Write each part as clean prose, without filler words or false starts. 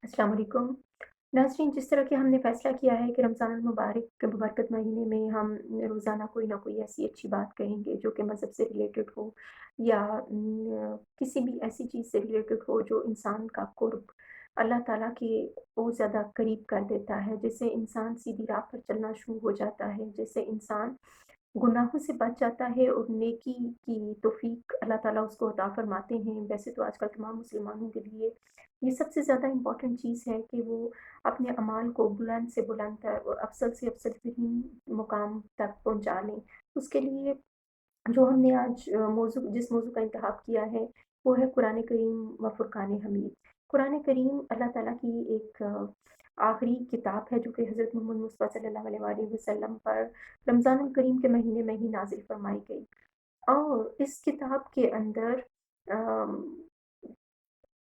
अस्सलाम वालेकुम। नाज़रीन, जिस तरह कि हमने फ़ैसला किया है कि रमज़ान अल मुबारक के मुबरकत महीने में हम रोज़ाना कोई ना कोई ऐसी अच्छी बात कहेंगे जो कि मज़हब से रिलेटेड हो या किसी भी ऐसी चीज़ से रिलेटेड हो जो इंसान का क़ुर्ब अल्लाह ताला के और ज़्यादा करीब कर देता है, जिससे इंसान सीधी राह पर चलना शुरू हो जाता है, जिससे इंसान गुनाहों से बच जाता है और नेकी की तौफ़ीक अल्लाह ताला उसको अता फ़रमाते हैं। वैसे तो आजकल तमाम मुसलमानों के लिए ये सबसे ज़्यादा इम्पोर्टेंट चीज़ है कि वो अपने अमाल को बुलंद से बुलंद और अफ़ज़ल से अफ़ज़ल तरीन मुकाम तक पहुँचा लें। उसके लिए जो हमने आज जिस मौज़ू का इंतख़ाब किया है, वो है कुरान करीम व फ़ुरक़ान हमीद। कुरान करीम अल्लाह ताला की एक आखिरी किताब है जो कि हज़रत मोहम्मद मुस्तफ़ा सल्लल्लाहु अलैहि वसल्लम पर रमज़ानुल करीम के महीने में ही नाज़िल फ़रमाई गई। और इस किताब के अंदर अम,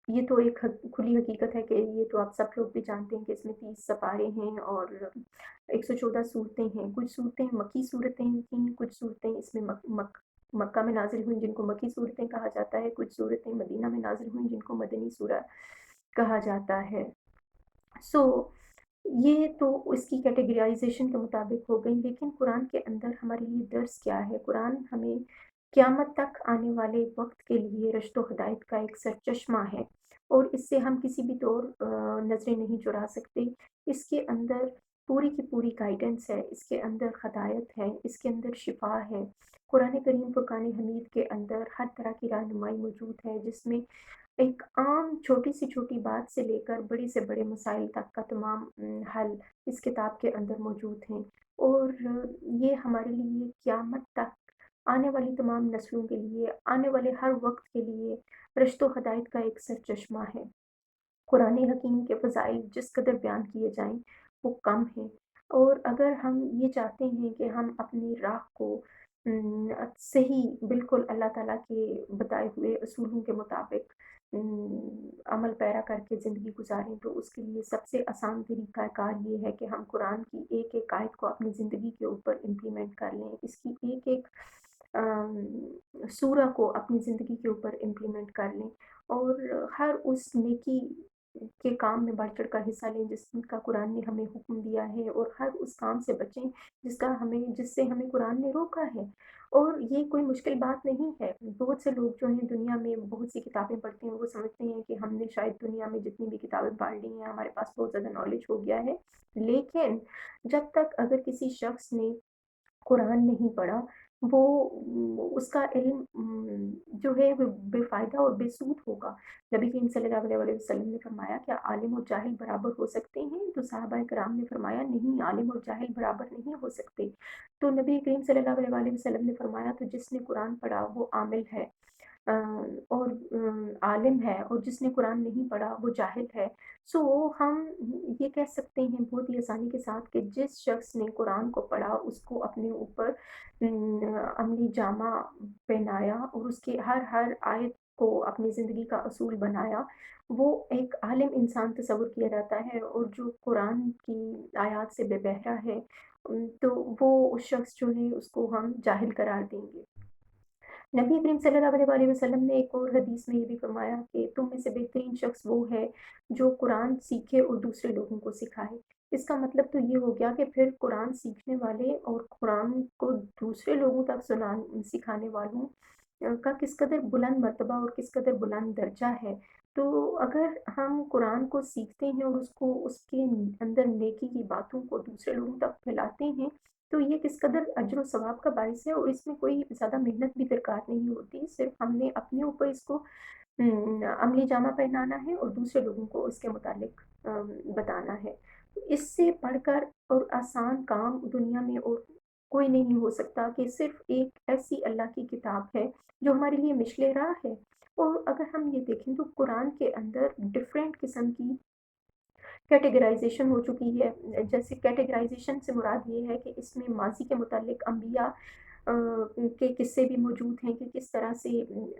ये तो एक खुली हकीकत है कि ये तो आप सब लोग भी जानते हैं कि इसमें 30 सपारे हैं और 114 सूरतें हैं। कुछ सूरतें मक्की सूरतें थीं, कुछ सूरतें इसमें मक्का में नाज़िल हुईं जिनको मक्की सूरतें कहा जाता है, कुछ सूरतें मदीना में नाज़िल हुईं जिनको मदनी सूरा कहा जाता है। सो ये तो इसकी कैटेगराइज़ेशन के मुताबिक हो गई, लेकिन कुरान के अंदर हमारे लिए दर्स क्या है? कुरान हमें क़यामत तक आने वाले वक़्त के लिए रश्द व हिदायत का एक सरचश्मा है और इससे हम किसी भी तौर नज़रें नहीं चुरा सकते। इसके अंदर पूरी की पूरी गाइडेंस है, इसके अंदर हदायत है, इसके अंदर शिफ़ा है। कुरान करीम फ़ुरक़ान हमीद के अंदर हर तरह की रहनुमाई मौजूद है, जिसमें एक आम छोटी से छोटी बात से लेकर बड़े से बड़े मसाइल तक का तमाम हल इस किताब के अंदर मौजूद हैं और ये हमारे लिए क़यामत तक आने वाली तमाम नस्लों के लिए, आने वाले हर वक़्त के लिए रश्द व हिदायत का एक सरचश्मा है। कुरान हकीम के फ़ज़ाइल जिस कदर बयान किए जाएँ, वो कम हैं और अगर हम ये चाहते हैं कि हम अपनी राह को सही बिल्कुल अल्लाह ताला के बताए हुए असूलों के मुताबिक अमल पैरा करके ज़िंदगी गुज़ारें, तो उसके लिए सबसे आसान तरीक़ाकार ये है कि हम कुरान की एक-एक आयत को अपनी ज़िंदगी के ऊपर इम्प्लीमेंट कर लें। इसकी एक-एक सूरा को अपनी ज़िंदगी के ऊपर इम्प्लीमेंट कर लें और हर उस नेकी के काम में बढ़-चढ़ कर हिस्सा लें जिसका कुरान ने हमें हुक्म दिया है और हर उस काम से बचें जिससे हमें कुरान ने रोका है। और ये कोई मुश्किल बात नहीं है। बहुत से लोग जो हैं दुनिया में बहुत सी किताबें पढ़ते हैं, वो समझते हैं कि हमने शायद दुनिया में जितनी भी किताबें पढ़ ली हैं, हमारे पास बहुत ज़्यादा नॉलेज हो गया है। लेकिन जब तक अगर किसी शख़्स ने कुरान नहीं पढ़ा, वो उसका इल्म जो है वो बेफ़ायदा और बेसूद होगा। नबी करीम सल्लल्लाहु अलैहि वसल्लम ने फरमाया, क्या आलिम और जाहिल बराबर हो सकते हैं? तो सहाबाए किराम ने फरमाया, नहीं, आलिम और जाहिल बराबर नहीं हो सकते। तो नबी करीम सल्लल्लाहु अलैहि वसल्लम ने फरमाया, तो जिसने कुरान पढ़ा वो आमिल है अ, और आलिम है और जिसने कुरान नहीं पढ़ा वो जाहिल है। सो हम ये कह सकते हैं बहुत ही आसानी के साथ कि जिस शख़्स ने कुरान को पढ़ा उसको अपने ऊपर अमली जामा पहनाया और उसके हर आयत को अपनी ज़िंदगी का असूल बनाया, वो एक आलिम इंसान तस्वुर किया जाता है और जो कुरान की आयत से बेबहरा है तो वो शख़्स जो है उसको हम जाहिल करार देंगे। नबी करीम सल्लल्लाहु अलैहि वसल्लम ने एक और हदीस में ये भी फरमाया कि तुम में से बेहतरीन शख्स वो है जो कुरान सीखे और दूसरे लोगों को सिखाए। इसका मतलब तो ये हो गया कि फिर कुरान सीखने वाले और कुरान को दूसरे लोगों तक सिखाने वालों का किस कदर बुलंद मर्तबा और किस कदर बुलंद दर्जा है। तो अगर हम कुरान को सीखते हैं और उसको उसके अंदर नेकी की बातों को दूसरे लोगों तक फैलाते हैं, तो ये किस कदर अज्र व सवाब का बाइस है और इसमें कोई ज़्यादा मेहनत भी दरकार नहीं होती। सिर्फ़ हमने अपने ऊपर इसको अमली जामा पहनाना है और दूसरे लोगों को इसके मुतालिक बताना है। इससे बढ़कर और आसान काम दुनिया में और कोई नहीं हो सकता कि सिर्फ़ एक ऐसी अल्लाह की किताब है, जो हमारे लिए मिशले राह है। और अगर हम ये देखें तो कुरान के अंदर डिफ़रेंट किस्म की कैटेगराइज़ेशन हो चुकी है। जैसे कैटेगराइज़ेशन से मुराद ये है कि इसमें माज़ी के मुतालिक अम्बिया के किस्से भी मौजूद हैं कि किस तरह से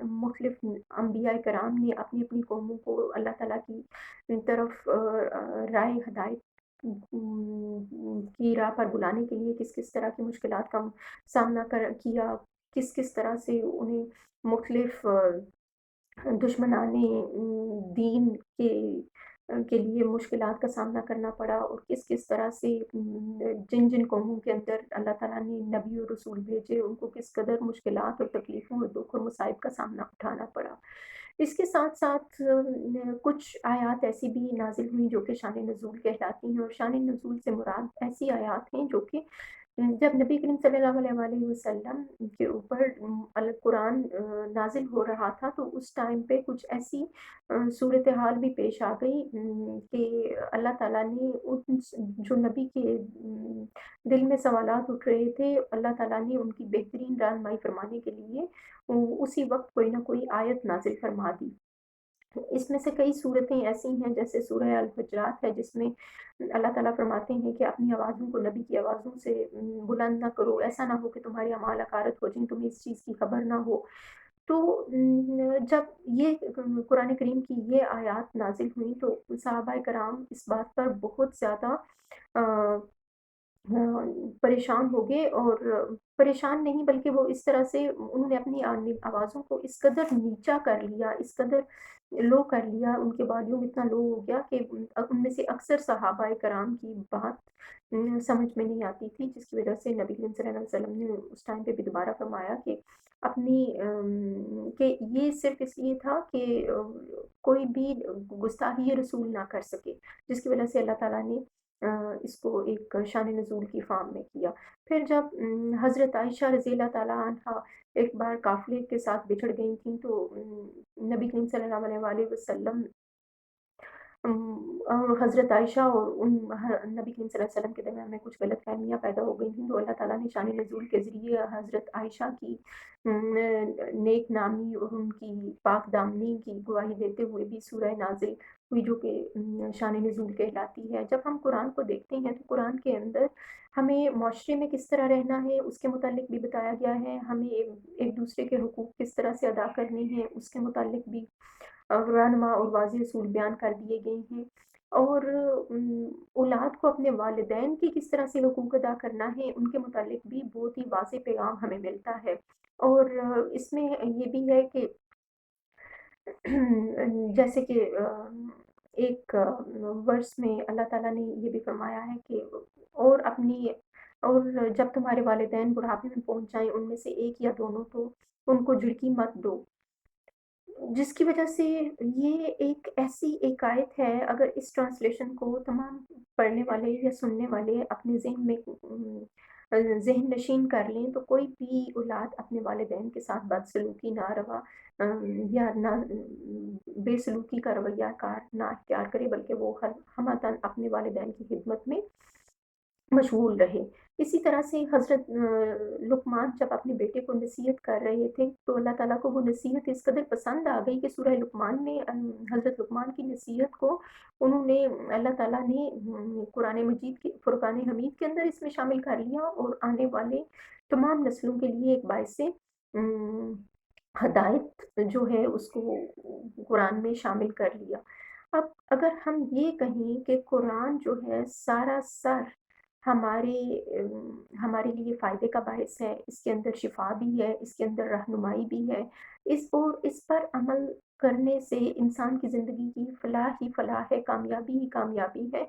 मुख़्तलिफ़ अम्बिया कराम ने अपनी-अपनी कौमों को अल्लाह ताला की तरफ राह हिदायत की राह पर बुलाने के लिए किस-किस तरह की मुश्किलात का सामना किया, किस-किस तरह से उन्हें मुख़्तलिफ़ दुश्मनाने दीन के کے لیے مشکلات کا سامنا کرنا پڑا، اور کس کس طرح سے جن جن قوموں کے اندر اللہ تعالیٰ نے نبی اور رسول بھیجے، ان کو کس قدر مشکلات اور تکلیفوں اور دکھ اور مصائب کا سامنا اٹھانا پڑا۔ اس کے ساتھ ساتھ کچھ آیات ایسی بھی نازل ہوئیں جو کہ شان نزول کہلاتی ہیں، اور شان نزول سے مراد ایسی آیات ہیں جو کہ جب نبی کریم صلی اللہ علیہ وآلہ وسلم کے اوپر القرآن نازل ہو رہا تھا، تو اس ٹائم پہ کچھ ایسی صورتحال بھی پیش آ گئی کہ اللہ تعالیٰ نے ان جو نبی کے دل میں سوالات اٹھ رہے تھے، اللہ تعالیٰ نے ان کی بہترین رہنمائی فرمانے کے لیے اسی وقت کوئی نہ کوئی آیت نازل فرما دی۔ اس میں سے کئی صورتیں ایسی ہیں جیسے سورہ الحجرات ہے، جس میں اللہ تعالیٰ فرماتے ہیں کہ اپنی آوازوں کو نبی کی آوازوں سے بلند نہ کرو، ایسا نہ ہو کہ تمہاری اعمال حقارت ہو جائیں، تمہیں اس چیز کی خبر نہ ہو۔ تو جب یہ قرآن کریم کی یہ آیات نازل ہوئیں تو صحابہ کرام اس بات پر بہت زیادہ آ، پریشان ہو گئے، اور پریشان نہیں بلکہ وہ اس طرح سے انہوں نے اپنی آوازوں کو اس قدر نیچا کر لیا، اس قدر لو کر لیا، ان کے والیوم اتنا لو ہو گیا کہ ان میں سے اکثر صحابہ کرام کی بات سمجھ میں نہیں آتی تھی، جس کی وجہ سے نبی کریم صلی اللہ علیہ وسلم نے اس ٹائم پہ بھی دوبارہ فرمایا کہ اپنی کہ یہ صرف اس لیے تھا کہ کوئی بھی گستاخی رسول نہ کر سکے، جس کی وجہ سے اللہ تعالیٰ نے اس کو ایک شان نزول کی فارم میں کیا۔ پھر جب حضرت عائشہ رضی اللہ تعالیٰ عنہ ایک بار قافلے کے ساتھ بچھڑ گئی تھیں، تو نبی کریم صلی اللہ علیہ وآلہ وسلم اور حضرت عائشہ اور نبی کریم صلی اللہ علیہ وسلم کے درمیان میں کچھ غلط فہمیاں پیدا ہو گئی تھیں، تو اللہ تعالیٰ نے شان نزول کے ذریعے حضرت عائشہ کی نیک نامی اور ان کی پاک دامنی کی گواہی دیتے ہوئے بھی سورہ نازل ہوئی، جو کہ شان نزول کہلاتی ہے۔ جب ہم قرآن کو دیکھتے ہیں تو قرآن کے اندر ہمیں معاشرے میں کس طرح رہنا ہے اس کے متعلق بھی بتایا گیا ہے، ہمیں ایک دوسرے کے حقوق کس طرح سے ادا کرنے ہیں اس کے متعلق بھی رہنما اور واضح اصول بیان کر دیے گئے ہیں، اور اولاد کو اپنے والدین کی کس طرح سے حقوق ادا کرنا ہے ان کے متعلق بھی بہت ہی واضح پیغام ہمیں ملتا ہے۔ اور اس میں یہ بھی ہے کہ جیسے کہ ایک ورس میں اللہ تعالیٰ نے یہ بھی فرمایا ہے کہ اور اپنی اور جب تمہارے والدین بڑھاپے میں پہنچ جائیں ان میں سے ایک یا دونوں، تو ان کو جھڑکی مت دو، جس کی وجہ سے یہ ایک ایسی ایک آیت ہے، اگر اس ٹرانسلیشن کو تمام پڑھنے والے یا سننے والے اپنے ذہن میں ذہن نشین کر لیں، تو کوئی بھی اولاد اپنے والدین کے ساتھ بدسلوکی نہ روا یا نہ بے سلوکی کا رویہ کار نہ اختیار کرے، بلکہ وہ ہمدن اپنے والدین کی خدمت میں مشغول رہے۔ اسی طرح سے حضرت لقمان جب اپنے بیٹے کو نصیحت کر رہے تھے، تو اللہ تعالیٰ کو وہ نصیحت اس قدر پسند آ گئی کہ سورہ لقمان میں حضرت لقمان کی نصیحت کو انہوں نے اللہ تعالیٰ نے قرآن مجید کے فرقان حمید کے اندر اس میں شامل کر لیا، اور آنے والے تمام نسلوں کے لیے ایک باعث ہدایت جو ہے اس کو قرآن میں شامل کر لیا۔ اب اگر ہم یہ کہیں کہ قرآن جو ہے سارا ہمارے ہمارے لیے فائدے کا باعث ہے، اس کے اندر شفا بھی ہے، اس کے اندر رہنمائی بھی ہے، اس پر عمل کرنے سے انسان کی زندگی کی فلاح ہی فلاح ہے، کامیابی ہی کامیابی ہے،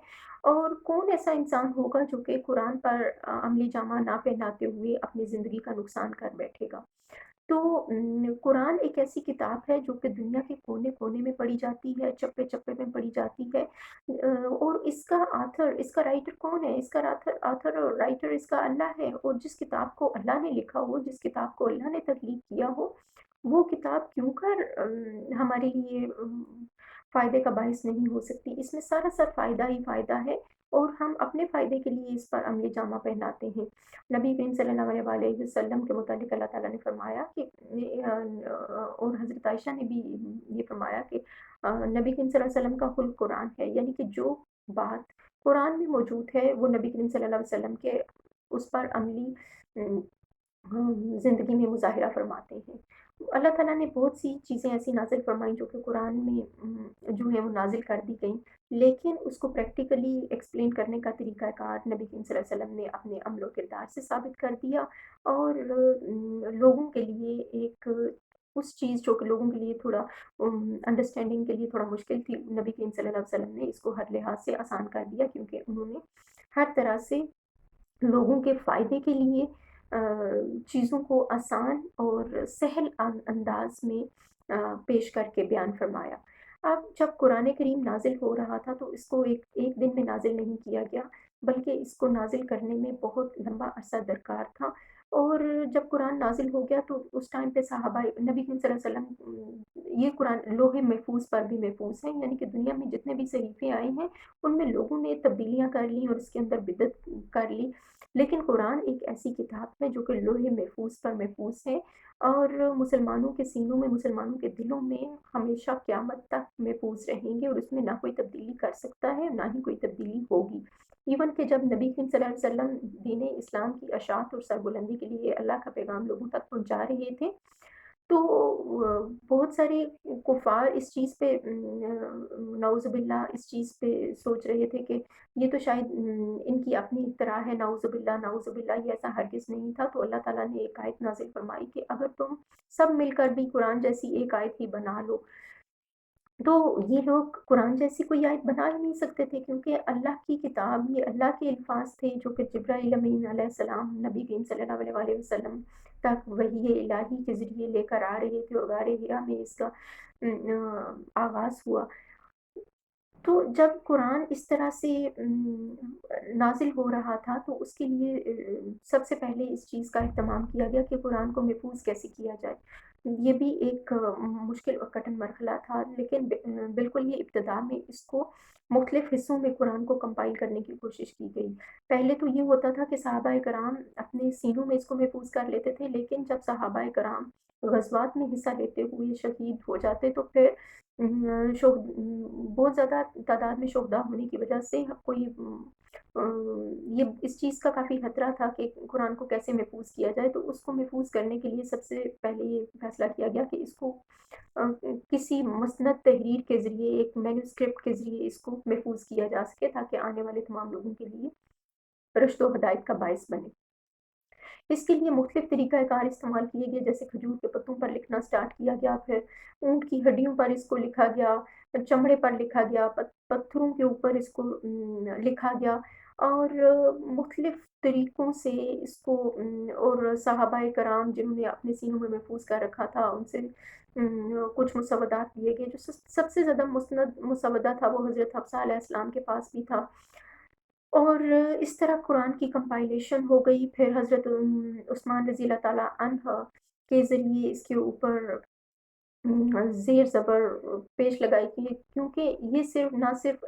اور کون ایسا انسان ہوگا جو کہ قرآن پر عملی جامہ نہ پہناتے ہوئے اپنی زندگی کا نقصان کر بیٹھے گا؟ تو قرآن ایک ایسی کتاب ہے جو کہ دنیا کے کونے کونے میں پڑھی جاتی ہے، چپے چپے میں پڑھی جاتی ہے، اور اس کا آتھر، اس کا رائٹر کون ہے؟ اس کا آتھر اور رائٹر اس کا اللہ ہے، اور جس کتاب کو اللہ نے لکھا ہو، جس کتاب کو اللہ نے تخلیق کیا ہو، وہ کتاب کیوں کر ہمارے لیے فائدے کا باعث نہیں ہو سکتی؟ اس میں سر فائدہ ہی فائدہ ہے، اور ہم اپنے فائدے کے لیے اس پر عملی جامہ پہناتے ہیں۔ نبی کریم صلی اللہ علیہ وآلہ وسلم کے متعلق اللہ تعالیٰ نے فرمایا کہ اور حضرت عائشہ نے بھی یہ فرمایا کہ نبی کریم صلی اللہ علیہ وسلم کا خلق قرآن ہے، یعنی کہ جو بات قرآن میں موجود ہے وہ نبی کریم صلی اللہ علیہ وسلم کے اس پر عملی زندگی میں مظاہرہ فرماتے ہیں۔ اللہ تعالیٰ نے بہت سی چیزیں ایسی نازل فرمائیں جو کہ قرآن میں جو ہے وہ نازل کر دی گئیں، لیکن اس کو پریکٹیکلی ایکسپلین کرنے کا طریقہ کار نبی کریم صلی اللہ علیہ وسلم نے اپنے عمل و کردار سے ثابت کر دیا، اور لوگوں کے لیے ایک उस चीज़ जो कि लोगों के लिए थोड़ा अंडरस्टैंडिंग के लिए थोड़ा मुश्किल थी, नबी करीम सल्लल्लाहु अलैहि वसल्लम ने इसको हर लिहाज से आसान कर दिया, क्योंकि उन्होंने हर तरह से लोगों के फ़ायदे के लिए चीज़ों को आसान और सहल अंदाज़ में पेश करके बयान फ़रमाया। अब जब कुरान करीम नाज़िल हो रहा था तो इसको एक एक दिन में नाज़िल नहीं किया गया, बल्कि इसको नाज़िल करने में बहुत लंबा अरसा दरकार था। और जब कुरान नाज़िल हो गया तो उस टाइम पे सहाबाए नबी करीम सल्लल्लाहु अलैहि वसल्लम ये कुरान लौहे महफ़ूज़ पर भी महफ़ूज़ है, यानी कि दुनिया में जितने भी सहीफ़े आए हैं, उनमें लोगों ने तब्दीलियाँ कर ली और इसके अंदर बिदअत कर ली। लेकिन कुरान एक ऐसी किताब है जो कि लौहे महफूज़ पर महफूज़ है और मुसलमानों के सीनों में, मुसलमानों के दिलों में हमेशा क़यामत तक महफूज़ रहेंगे और उसमें ना कोई तब्दीली कर सकता है, ना ही कोई तब्दीली होगी। इवन कि जब नबी करीम सल्लल्लाहु अलैहि वसल्लम दीन इस्लाम की अशात और सरबुलंदी के लिए अल्लाह का पैगाम लोगों तक पहुँचा रहे थे, तो बहुत सारे कुफ़ार इस चीज़ पे नाउज़ुबिल्लाह इस चीज़ पे सोच रहे थे कि ये तो शायद इनकी अपनी इख्तिरा है, नाउज़ुबिल्लाह नाउज़ुबिल्लाह, ये ऐसा हरगिज़ नहीं था। तो अल्लाह ताला ने एक आयत नाज़िल फ़रमाई कि अगर तुम सब मिलकर भी कुरान जैसी एक आयत ही बना लो, तो ये लोग कुरान जैसी कोई आयत बना ही नहीं सकते थे, क्योंकि अल्लाह की किताब, ये अल्लाह के अल्फ़ाज़ थे जो कि जिब्राईल अमीन अलैहिस्सलाम नबी करीम सल्लल्लाहु अलैहि वसल्लम तक वही इलाही के ज़रिए लेकर आ रहे थे और गारे हिरा में इसका आगाज़ हुआ। तो जब कुरान इस तरह से नाज़िल हो रहा था तो उसके लिए सबसे पहले इस चीज़ का इह्तमाम किया गया कि कुरान को महफ़ूज़ कैसे किया जाए। ये भी एक मुश्किल और कठिन मरहला था, लेकिन बिल्कुल ये इब्तिदा में इसको मुख्तलिफ़ हिस्सों में कुरान को कंपाइल करने की कोशिश की गई। पहले तो ये होता था कि सहाबाए कराम अपने सीनों में इसको महफ़ूज़ कर लेते थे, लेकिन जब सहाबाए कराम ग़ज़वात में हिस्सा लेते हुए शहीद हो जाते तो फिर बहुत ज़्यादा तादाद में शुहदा होने की वजह से कोई अ, ये इस चीज़ का काफ़ी खतरा था कि कुरान को कैसे महफ़ूज़ किया जाए, तो उसको महफ़ूज़ करने के लिए सबसे पहले ये फ़ैसला किया गया कि इसको किसी मुस्नद तहरीर के ज़रिए, एक मैन्युस्क्रिप्ट के ज़रिए इसको महफ़ूज़ किया जा सके, ताकि आने वाले तमाम लोगों के लिए रश्द व हिदायत का बाइस बने। इसके लिए मुख्तलिफ़ तरीक़ाकार इस्तेमाल किए गए, जैसे खजूर के पत्तों पर लिखना स्टार्ट किया गया, फिर ऊँट की हड्डियों पर इसको लिखा गया, फिर चमड़े पर लिखा गया, पत्थरों के ऊपर इसको लिखा गया और मुख्तलिफ़ तरीक़ों से इसको और सहाबाए कराम जिन्होंने अपने सीनों में महफ़ूज़ कर रखा था, उनसे कुछ मुसव्वदात लिए गए। जो सबसे ज़्यादा मुस्नद मुसव्वदा था वो हज़रत हफ्सा अलैहिस्सलाम के पास भी था। और इस तरह कुरान की कंपाइलेशन हो गई, फिर हज़रत उस्मान रज़ी अल्लाह ताला अन्ह के ज़रिए इसके ऊपर ज़ेर-ज़बर पेश लगाई गई, क्योंकि ये सिर्फ़ ना सिर्फ़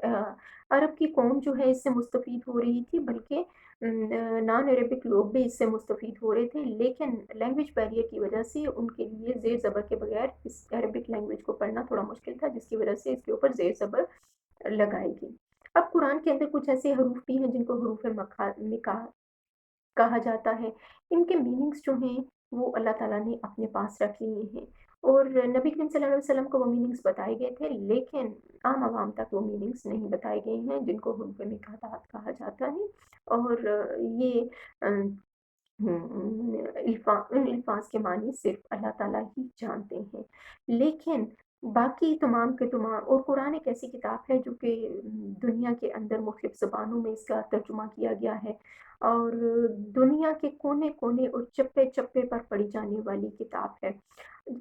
अरब की कौम जो है इससे मुस्तफ़ीद हो रही थी, बल्कि नॉन अरेबिक लोग भी इससे मुस्तफ़ीद हो रहे थे। लेकिन लैंग्वेज बैरियर की वजह से उनके लिए ज़ेर-ज़बर के बगैर इस अरेबिक लैंग्वेज को पढ़ना थोड़ा मुश्किल था, जिसकी वजह से इसके ऊपर ज़ेर-ज़बर लगाई गई। अब कुरान के अंदर कुछ ऐसे हरूफ भी हैं जिनको हरूफ़ मिका कहा जाता है। इनके मीनिंग्स जो हैं वो अल्लाह ताला ने अपने पास रख लिए हैं और नबी करीम सल्लल्लाहु अलैहि वसल्लम को वो मीनिंग्स बताए गए थे, लेकिन आम आवाम तक वो मीनिंग्स नहीं बताए गए हैं जिनको हरूफ़ मिकातात कहा जाता है। और ये अ, इन अल्फ़ाज़ के मानी सिर्फ़ अल्लाह ताला ही जानते हैं। लेकिन बाकी तमाम के तमाम और कुरान एक ऐसी किताब है जो कि दुनिया के अंदर मुख्तलिफ़ ज़ुबानों में इसका तर्जुमा किया गया है और दुनिया के कोने-कोने और चप्पे-चप्पे पर पढ़ी जाने वाली किताब है।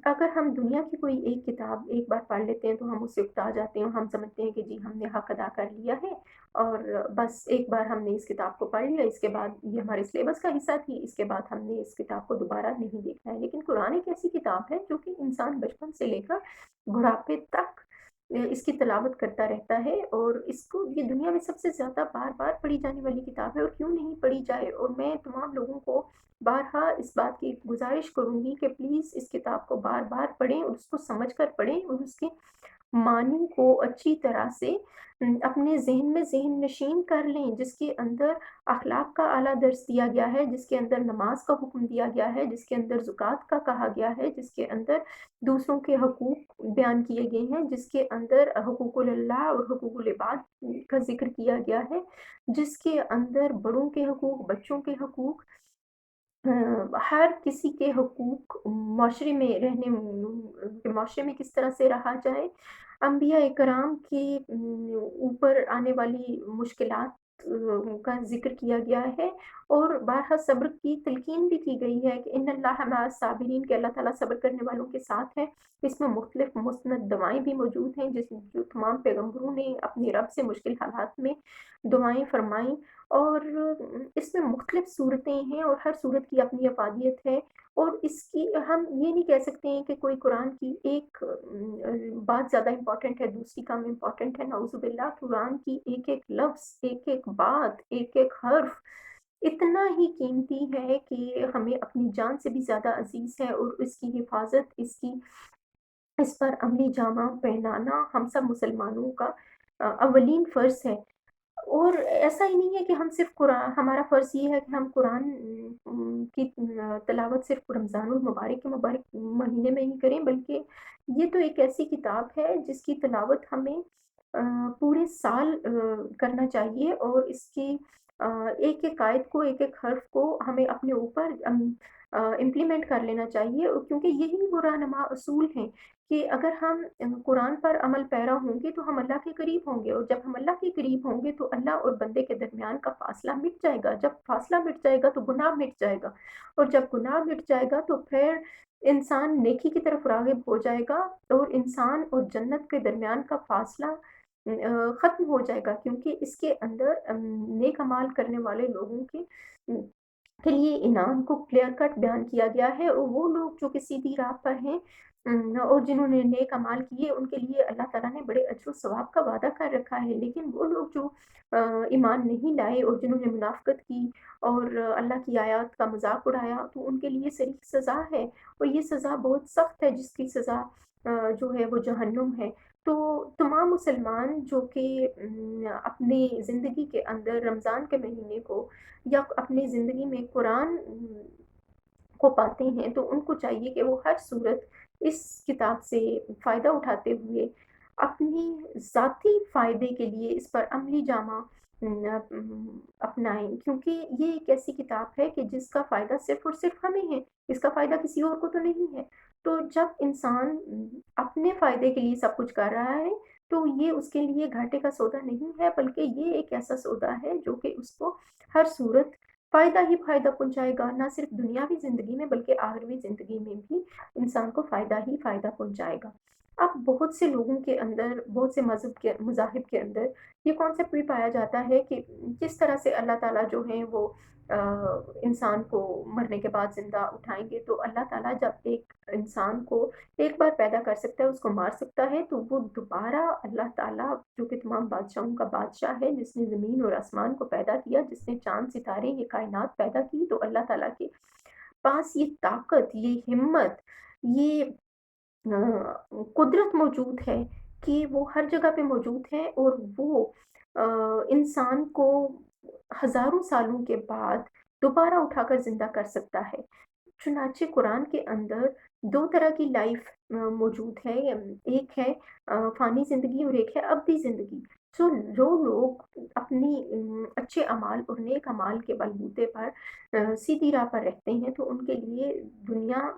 अगर हम दुनिया की कोई एक किताब एक बार पढ़ लेते हैं तो हम उससे उकता जाते हैं और हम समझते हैं कि जी हमने हक़ अदा कर लिया है और बस एक बार हमने इस किताब को पढ़ लिया, इसके बाद ये हमारे सिलेबस का हिस्सा थी, इसके बाद हमने इस किताब को दोबारा नहीं देखना है। लेकिन कुरान एक ऐसी किताब है जो कि इंसान बचपन से लेकर बुढ़ापे तक इसकी तिलावत करता रहता है और इसको ये दुनिया में सबसे ज़्यादा बार-बार पढ़ी जाने वाली किताब है और क्यों नहीं पढ़ी जाए। और मैं तमाम लोगों को बारहा इस बात की गुज़ारिश करूँगी कि प्लीज़ इस किताब को बार-बार पढ़ें और उसको समझ कर पढ़ें और उसके मानी को अच्छी तरह से अपने ज़हन में ज़हन नशीन कर लें, जिसके अंदर अखलाक का आला दर्स दिया गया है, जिसके अंदर नमाज़ का हुक्म दिया गया है, जिसके अंदर ज़कात का कहा गया है, जिसके अंदर दूसरों के हकूक़ बयान किए गए हैं, जिसके अंदर हुकूकुल अल्लाह और हुकूकुल इबाद का ज़िक्र किया गया है, जिसके अंदर बड़ों के हकूक़, बच्चों के हकूक़, हर किसी के हकूक़ माशरे में माशरे में किस तरह से रहा जाए, अंबिया इकराम के ऊपर आने वाली मुश्किलात का ज़िक्र किया गया है और बारहा सब्र की तलकीन भी की गई है कि इन्नल्लाह मअस साबिरीन कि अल्लाह ताला सब्र करने वालों के साथ है। इसमें मुख्तलिफ़ मुस्नद दवाएँ भी मौजूद हैं जो तमाम पैगंबरों ने अपने रब से मुश्किल हालात में दुआएँ फ़रमाई और इसमें मुख्तलिफ़ सूरतें हैं और हर सूरत की अपनी अफ़ादियत है और इसकी हम ये नहीं कह सकते हैं कि कोई कुरान की एक बात ज़्यादा इम्पोर्टेंट है, दूसरी कम इम्पोर्टेंट है, नाउज़ुबिल्लाह कुरान की एक-एक लफ्ज़, एक-एक बात, एक-एक हर्फ़ इतना ही कीमती है कि हमें अपनी जान से भी ज़्यादा अज़ीज़ है और इसकी हिफ़ाज़त, इस पर अमली जामा पहनाना हम सब मुसलमानों का अव्वलीन फ़र्ज़ है। और ऐसा ही नहीं है कि हम सिर्फ़ हमारा फ़र्ज़ ये है कि हम कुरान की तिलावत सिर्फ़ रमज़ानुल मुबारक के मुबारक महीने में ही करें, बल्कि ये तो एक ऐसी किताब है जिसकी तिलावत हमें पूरे साल करना चाहिए और इसकी एक-एक आयत को, एक-एक हर्फ़ को हमें अपने ऊपर इम्प्लीमेंट कर लेना चाहिए क्योंकि यही वो रहनुमा असूल हैं कि अगर हम कुरान पर अमल पैरा होंगे तो हम अल्लाह के करीब होंगे और जब हम अल्लाह के करीब होंगे तो अल्लाह और बंदे के दरमियान का फ़ासला मिट जाएगा। जब फ़ासला मिट जाएगा तो गुनाह मिट जाएगा और जब गुनाह मिट जाएगा तो फिर इंसान नेकी की तरफ राग़िब हो जाएगा और इंसान और जन्नत के दरमियान का फ़ासला ख़त्म हो जाएगा क्योंकि इसके अंदर नेक अमाल करने वाले लोगों के लिए इनाम को क्लियर कट बयान किया गया है और वो लोग जो कि सीधी राह पर हैं और जिन्होंने नेक अमाल किए उनके लिए अल्लाह ताला ने बड़े अजर सवाब का वादा कर रखा है। लेकिन वो लोग जो ईमान नहीं लाए और जिन्होंने मुनाफ़िक़त की और अल्लाह की आयत का मज़ाक उड़ाया तो उनके लिए सरीख़ सज़ा है और ये सज़ा बहुत सख़्त है जिसकी सज़ा जो है वो जहन्नुम है। तो तमाम मुसलमान जो कि अपनी ज़िंदगी के अंदर रमज़ान के महीने को या अपनी ज़िंदगी में कुरान को पाते हैं, तो उनको चाहिए कि वो हर सूरत इस किताब से फ़ायदा उठाते हुए अपनी ज़ाती फ़ायदे के लिए इस पर अमली जामा अपनाएँ क्योंकि ये एक ऐसी किताब है कि जिसका फ़ायदा सिर्फ़ और सिर्फ़ हमें है, इसका फ़ायदा किसी और को तो नहीं है। तो जब इंसान अपने फ़ायदे के लिए सब कुछ कर रहा है, तो ये उसके लिए घाटे का सौदा नहीं है, बल्कि ये एक ऐसा सौदा है जो कि उसको हर सूरत फ़ायदा ही फ़ायदा पहुँचाएगा, ना सिर्फ़ दुनियावी ज़िंदगी में बल्कि आखिरवी ज़िंदगी में भी इंसान को फ़ायदा ही फ़ायदा पहुँचाएगा। अब बहुत से लोगों के अंदर, बहुत से मज़ाहिब के अंदर ये कॉन्सेप्ट भी पाया जाता है कि किस तरह से अल्लाह ताला जो है वो इंसान को मरने के बाद ज़िंदा उठाएँगे। तो अल्लाह ताला जब एक इंसान को एक बार पैदा कर सकता है, उसको मार सकता है, तो वो दोबारा अल्लाह ताला जो कि तमाम बादशाहों का बादशाह है, जिसने ज़मीन और आसमान को पैदा किया, जिसने चाँद सितारे ये कायनात पैदा की, तो अल्लाह ताला के पास ये ताकत, ये हिम्मत, ये कुदरत मौजूद है कि वो हर जगह पे मौजूद है और वो इंसान को हज़ारों सालों के बाद दोबारा उठाकर ज़िंदा कर सकता है। चुनांचे कुरान के अंदर 2 तरह की लाइफ़ मौजूद है। एक है फ़ानी ज़िंदगी और एक है अब्दी ज़िंदगी। जो लोग अपनी अच्छे अमाल और नेक अमाल के बलबूते पर सीधी राह पर रहते हैं, तो उनके लिए दुनिया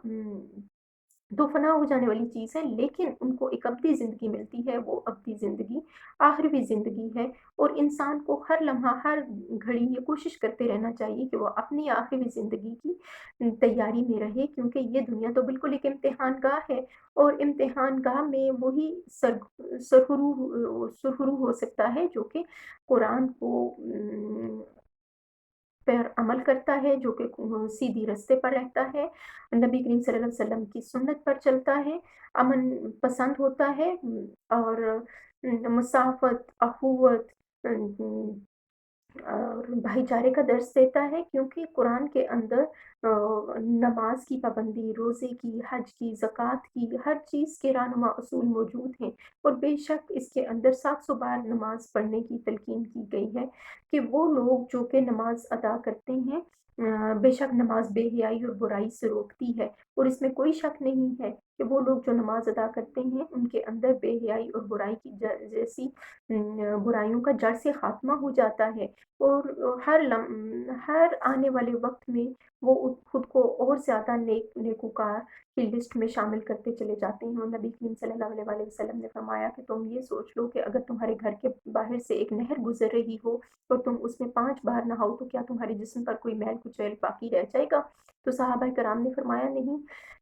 तो फ़ना हो जाने वाली चीज़ है, लेकिन उनको एक अब्दी ज़िंदगी मिलती है, वो अब्दी ज़िंदगी आखिरी ज़िंदगी है और इंसान को हर लम्हा, हर घड़ी ये कोशिश करते रहना चाहिए कि वो अपनी आखिरी ज़िंदगी की तैयारी में रहे क्योंकि ये दुनिया तो बिल्कुल एक इम्तिहानगाह है और इम्तिहानगाह में वही सुरख़रू हो सकता है जो कि कुरान को पर अमल करता है, जो कि सीधी रास्ते पर रहता है, नबी करीम सल्लल्लाहु अलैहि वसल्लम की सुन्नत पर चलता है, अमन पसंद होता है और मुसाफ़त, अख़ुवत और भाईचारे का दर्स देता है क्योंकि कुरान के अंदर नमाज़ की पाबंदी, रोज़े की, हज की, ज़कात की, हर चीज़ के रहनुमा असूल मौजूद हैं और बेशक इसके अंदर 700 बार नमाज़ पढ़ने की तलकीन की गई है कि वो लोग जो कि नमाज़ अदा करते हैं बेशक नमाज़ बेहयाई और बुराई से रोकती है और इसमें कोई शक नहीं है کہ وہ لوگ جو نماز ادا کرتے ہیں ان کے اندر بے حیائی اور برائی کی جیسی برائیوں کا جڑ سے خاتمہ ہو جاتا ہے، اور ہر آنے والے وقت میں وہ خود کو اور زیادہ نیکوکار کی لسٹ میں شامل کرتے چلے جاتے ہیں۔ اور نبی کریم صلی اللہ علیہ وآلہ وسلم نے فرمایا کہ تم یہ سوچ لو کہ اگر تمہارے گھر کے باہر سے ایک نہر گزر رہی ہو اور تم اس میں 5 بار نہاؤ تو کیا تمہارے جسم پر کوئی میل کچیل باقی رہ جائے گا؟ تو صحابہ کرام نے فرمایا نہیں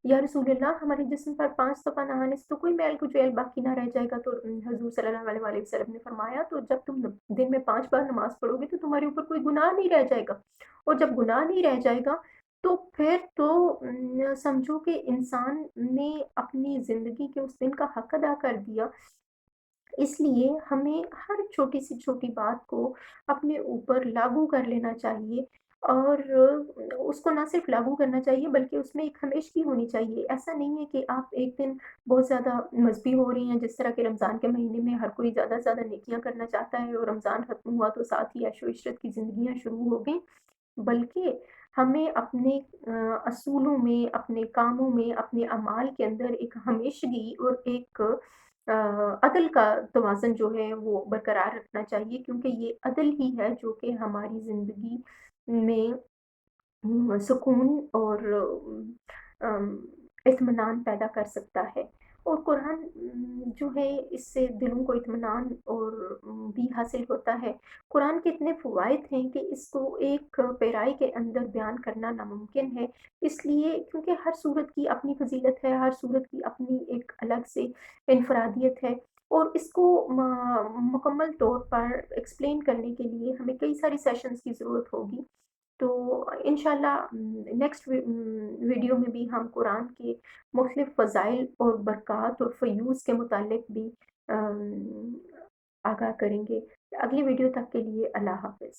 یا رسول اللہ، ہمارے جسم پر 5 دفعہ نہانے سے تو کوئی میل کچیل باقی نہ رہ جائے گا۔ تو حضور صلی اللہ علیہ وآلہ وسلم نے فرمایا تو جب تم دن میں 5 بار نماز پڑھو گے تو تمہارے اوپر کوئی گناہ نہیں رہ جائے گا، اور جب گناہ نہیں رہ جائے گا تو پھر تو سمجھو کہ انسان نے اپنی زندگی کے اس دن کا حق ادا کر دیا۔ اس لیے ہمیں ہر چھوٹی سے چھوٹی بات کو اپنے اوپر لاگو کر لینا چاہیے، اور اس کو نہ صرف لاگو کرنا چاہیے بلکہ اس میں ایک ہمیشگی ہونی چاہیے۔ ایسا نہیں ہے کہ آپ ایک دن بہت زیادہ مذہبی ہو رہی ہیں، جس طرح کہ رمضان کے مہینے میں ہر کوئی زیادہ سے زیادہ نیکیاں کرنا چاہتا ہے، اور رمضان ختم ہوا تو ساتھ ہی عیش و عشرت کی زندگیاں شروع ہو گئیں، بلکہ ہمیں اپنے اصولوں میں، اپنے کاموں میں، اپنے اعمال کے اندر ایک ہمیشگی اور ایک عدل کا توازن جو ہے وہ برقرار رکھنا چاہیے، کیونکہ یہ عدل ہی ہے جو کہ ہماری زندگی میں سکون اور ام، اطمینان پیدا کر سکتا ہے۔ اور قرآن جو ہے اس سے دلوں کو اطمینان اور بھی حاصل ہوتا ہے۔ قرآن کے اتنے فوائد ہیں کہ اس کو ایک پیرائی کے اندر بیان کرنا ناممکن ہے، اس لیے کیونکہ ہر صورت کی اپنی فضیلت ہے، ہر صورت کی اپنی ایک الگ سے انفرادیت ہے، اور اس کو مکمل طور پر ایکسپلین کرنے کے لیے ہمیں کئی ساری سیشنز کی ضرورت ہوگی۔ تو انشاءاللہ نیکسٹ ویڈیو میں بھی ہم قرآن کے مختلف فضائل اور برکات اور فیوز کے متعلق بھی آگاہ کریں گے۔ اگلی ویڈیو تک کے لیے اللہ حافظ۔